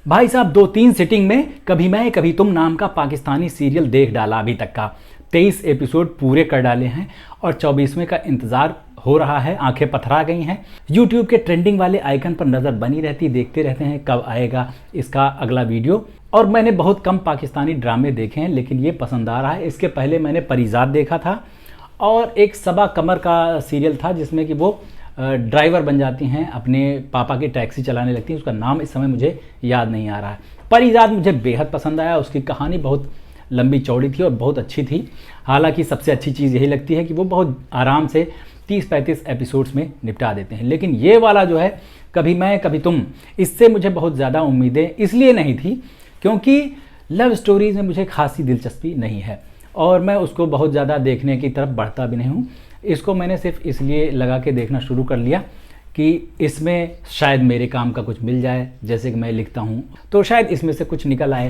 भाई साहब 2-3 सिटिंग में कभी मैं कभी तुम नाम का पाकिस्तानी सीरियल देख डाला। अभी तक का 23 एपिसोड पूरे कर डाले हैं और 24वें का इंतज़ार हो रहा है। आंखें पथरा गई हैं। यूट्यूब के ट्रेंडिंग वाले आइकन पर नज़र बनी रहती, देखते रहते हैं कब आएगा इसका अगला वीडियो। और मैंने बहुत कम पाकिस्तानी ड्रामे देखे हैं, लेकिन ये पसंद आ रहा है। इसके पहले मैंने परिजात देखा था और एक सबा कमर का सीरियल था जिसमें कि वो ड्राइवर बन जाती हैं, अपने पापा की टैक्सी चलाने लगती हैं। उसका नाम इस समय मुझे याद नहीं आ रहा है। परिजात मुझे बेहद पसंद आया। उसकी कहानी बहुत लंबी चौड़ी थी और बहुत अच्छी थी। हालांकि सबसे अच्छी चीज़ यही लगती है कि वो बहुत आराम से 30-35 एपिसोड्स में निपटा देते हैं। लेकिन ये वाला जो है कभी मैं कभी तुम, इससे मुझे बहुत ज़्यादा उम्मीदें इसलिए नहीं थी क्योंकि लव स्टोरीज़ में मुझे खासी दिलचस्पी नहीं है और मैं उसको बहुत ज़्यादा देखने की तरफ बढ़ता भी नहीं हूँ। इसको मैंने सिर्फ इसलिए लगा के देखना शुरू कर लिया कि इसमें शायद मेरे काम का कुछ मिल जाए, जैसे कि मैं लिखता हूँ तो शायद इसमें से कुछ निकल आए।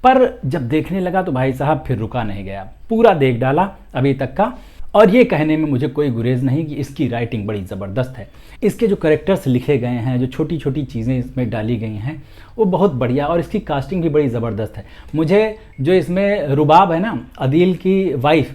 पर जब देखने लगा तो भाई साहब फिर रुका नहीं गया, पूरा देख डाला अभी तक का। और ये कहने में मुझे कोई गुरेज नहीं कि इसकी राइटिंग बड़ी ज़बरदस्त है। इसके जो कैरेक्टर्स लिखे गए हैं, जो छोटी छोटी चीज़ें इसमें डाली गई हैं वो बहुत बढ़िया, और इसकी कास्टिंग भी बड़ी ज़बरदस्त है। मुझे जो इसमें रुबाब है ना, अदील की वाइफ,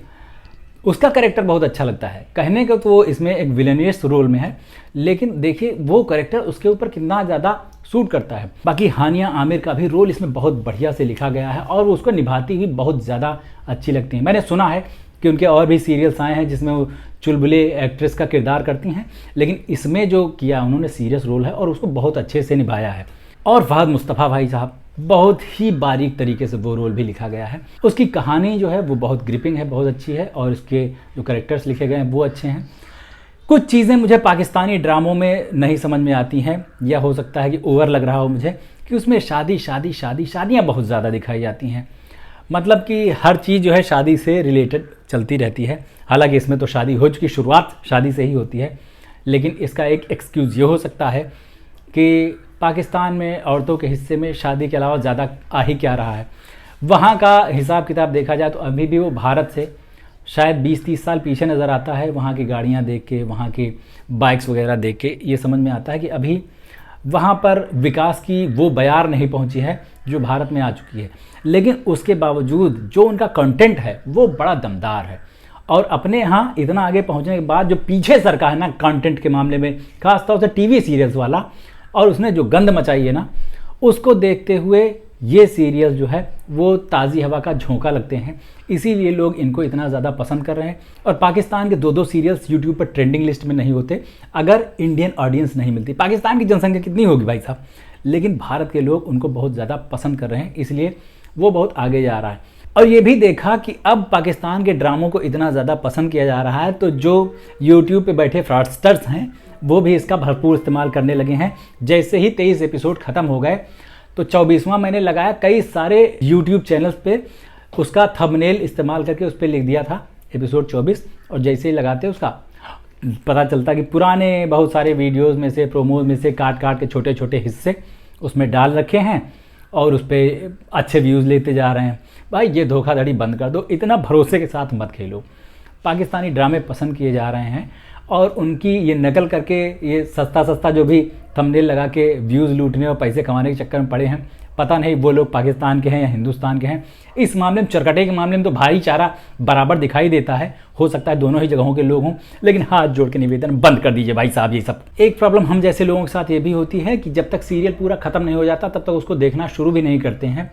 उसका कैरेक्टर बहुत अच्छा लगता है। कहने को तो वो इसमें एक विलेनियस रोल में है, लेकिन देखिए वो कैरेक्टर उसके ऊपर कितना ज़्यादा सूट करता है। बाकी हानिया आमिर का भी रोल इसमें बहुत बढ़िया से लिखा गया है और वो उसको निभाती हुई बहुत ज़्यादा अच्छी लगती है। मैंने सुना है कि उनके और भी सीरियल्स आए हैं जिसमें वो चुलबुले एक्ट्रेस का किरदार करती हैं, लेकिन इसमें जो किया उन्होंने सीरियस रोल है और उसको बहुत अच्छे से निभाया है। और फहद मुस्तफ़ा भाई साहब, बहुत ही बारीक तरीके से वो रोल भी लिखा गया है। उसकी कहानी जो है वो बहुत ग्रिपिंग है, बहुत अच्छी है, और उसके जो कैरेक्टर्स लिखे गए हैं वो अच्छे हैं। कुछ चीज़ें मुझे पाकिस्तानी ड्रामों में नहीं समझ में आती हैं, या हो सकता है कि ओवर लग रहा हो मुझे कि उसमें शादियाँ बहुत ज़्यादा दिखाई जाती हैं। मतलब कि हर चीज़ जो है शादी से रिलेटेड चलती रहती है। हालांकि इसमें तो शादी हो चुकी, शुरुआत शादी से ही होती है, लेकिन इसका एक एक्सक्यूज़ ये हो सकता है कि पाकिस्तान में औरतों के हिस्से में शादी के अलावा ज़्यादा आ ही क्या रहा है। वहाँ का हिसाब किताब देखा जाए तो अभी भी वो भारत से शायद 20-30 साल पीछे नज़र आता है। वहाँ की गाड़ियाँ देख के, वहाँ की बाइक्स वगैरह देख के ये समझ में आता है कि अभी वहाँ पर विकास की वो बयार नहीं पहुँची है जो भारत में आ चुकी है। लेकिन उसके बावजूद जो उनका कंटेंट है वो बड़ा दमदार है, और अपने यहाँ इतना आगे पहुँचने के बाद जो पीछे सरका है ना कंटेंट के मामले में, खासतौर से टीवी सीरियल्स वाला, और उसने जो गंद मचाई है ना, उसको देखते हुए ये सीरियल्स जो है वो ताज़ी हवा का झोंका लगते हैं। इसीलिए लोग इनको इतना ज़्यादा पसंद कर रहे हैं। और पाकिस्तान के 2-2 सीरियल्स यूट्यूब पर ट्रेंडिंग लिस्ट में नहीं होते अगर इंडियन ऑडियंस नहीं मिलती। पाकिस्तान की जनसंख्या कितनी होगी भाई साहब, लेकिन भारत के लोग उनको बहुत ज़्यादा पसंद कर रहे हैं, इसलिए वो बहुत आगे जा रहा है। और ये भी देखा कि अब पाकिस्तान के ड्रामों को इतना ज़्यादा पसंद किया जा रहा है तो जो यूट्यूब पे बैठे फ्रॉडस्टर्स हैं वो भी इसका भरपूर इस्तेमाल करने लगे हैं। जैसे ही 23 एपिसोड ख़त्म हो गए तो 24वां मैंने लगाया, कई सारे यूट्यूब चैनल्स पे उसका थंबनेल इस्तेमाल करके उस पर लिख दिया था एपिसोड 24, और जैसे ही लगाते उसका पता चलता कि पुराने बहुत सारे वीडियोस में से, प्रोमोज में से काट के छोटे छोटे हिस्से उसमें डाल रखे हैं और उस पर अच्छे व्यूज़ लेते जा रहे हैं। भाई ये धोखाधड़ी बंद कर दो, इतना भरोसे के साथ मत खेलो। पाकिस्तानी ड्रामे पसंद किए जा रहे हैं और उनकी ये नकल करके ये सस्ता जो भी थंबनेल लगा के व्यूज़ लूटने और पैसे कमाने के चक्कर में पड़े हैं। पता नहीं वो लोग पाकिस्तान के हैं या हिंदुस्तान के हैं। इस मामले में, चरकटे के मामले में तो भाईचारा बराबर दिखाई देता है। हो सकता है दोनों ही जगहों के लोग हों, लेकिन हाथ जोड़ के निवेदन बंद कर दीजिए भाई साहब ये सब। एक प्रॉब्लम हम जैसे लोगों के साथ ये भी होती है कि जब तक सीरियल पूरा ख़त्म नहीं हो जाता तब तक उसको देखना शुरू भी नहीं करते हैं।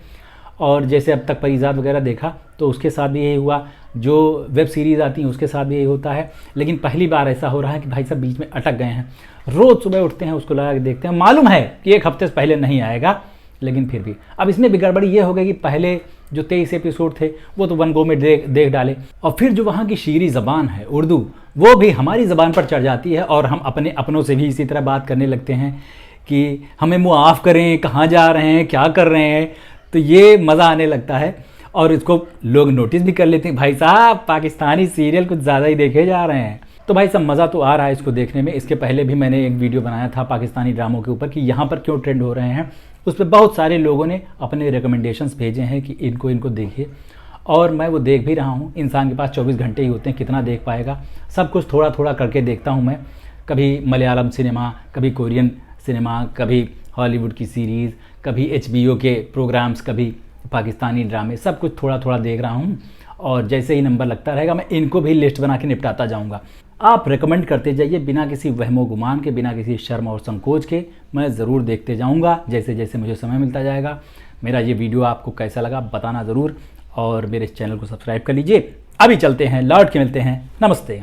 और जैसे अब तक परिजात वगैरह देखा तो उसके साथ भी यही हुआ, जो वेब सीरीज़ आती हैं उसके साथ भी यही होता है। लेकिन पहली बार ऐसा हो रहा है कि भाई साहब बीच में अटक गए हैं। रोज़ सुबह उठते हैं, उसको लगा के देखते हैं, मालूम है कि एक हफ्ते से पहले नहीं आएगा, लेकिन फिर भी अब इसमें भी गड़बड़ी ये हो गई कि पहले जो 23 एपिसोड थे वो तो वन गो में देख डाले, और फिर जो वहाँ की शीरी ज़बान है उर्दू, वो भी हमारी ज़बान पर चढ़ जाती है और हम अपने अपनों से भी इसी तरह बात करने लगते हैं कि हमें मुआफ़ करें, कहाँ जा रहे हैं, क्या कर रहे हैं। तो ये मज़ा आने लगता है और इसको लोग नोटिस भी कर लेते हैं, भाई साहब पाकिस्तानी सीरियल कुछ ज़्यादा ही देखे जा रहे हैं। तो भाई सब मज़ा तो आ रहा है इसको देखने में। इसके पहले भी मैंने एक वीडियो बनाया था पाकिस्तानी ड्रामों के ऊपर कि यहाँ पर क्यों ट्रेंड हो रहे हैं। उस पर बहुत सारे लोगों ने अपने रिकमेंडेशंस भेजे हैं कि इनको देखिए, और मैं वो देख भी रहा हूँ। इंसान के पास 24 घंटे ही होते हैं, कितना देख पाएगा। सब कुछ थोड़ा थोड़ा करके देखता हूँ मैं। कभी मलयालम सिनेमा, कभी कोरियन सिनेमा, कभी हॉलीवुड की सीरीज़, कभी HBO के प्रोग्राम्स, कभी पाकिस्तानी ड्रामे, सब कुछ थोड़ा थोड़ा देख रहा हूँ। और जैसे ही नंबर लगता रहेगा मैं इनको भी लिस्ट बना के निपटाता जाऊँगा। आप रिकमेंड करते जाइए बिना किसी वहमो गुमान के, बिना किसी शर्म और संकोच के। मैं ज़रूर देखते जाऊँगा जैसे जैसे मुझे समय मिलता जाएगा। मेरा ये वीडियो आपको कैसा लगा बताना ज़रूर, और मेरे इस चैनल को सब्सक्राइब कर लीजिए। अभी चलते हैं, लौट के मिलते हैं। नमस्ते।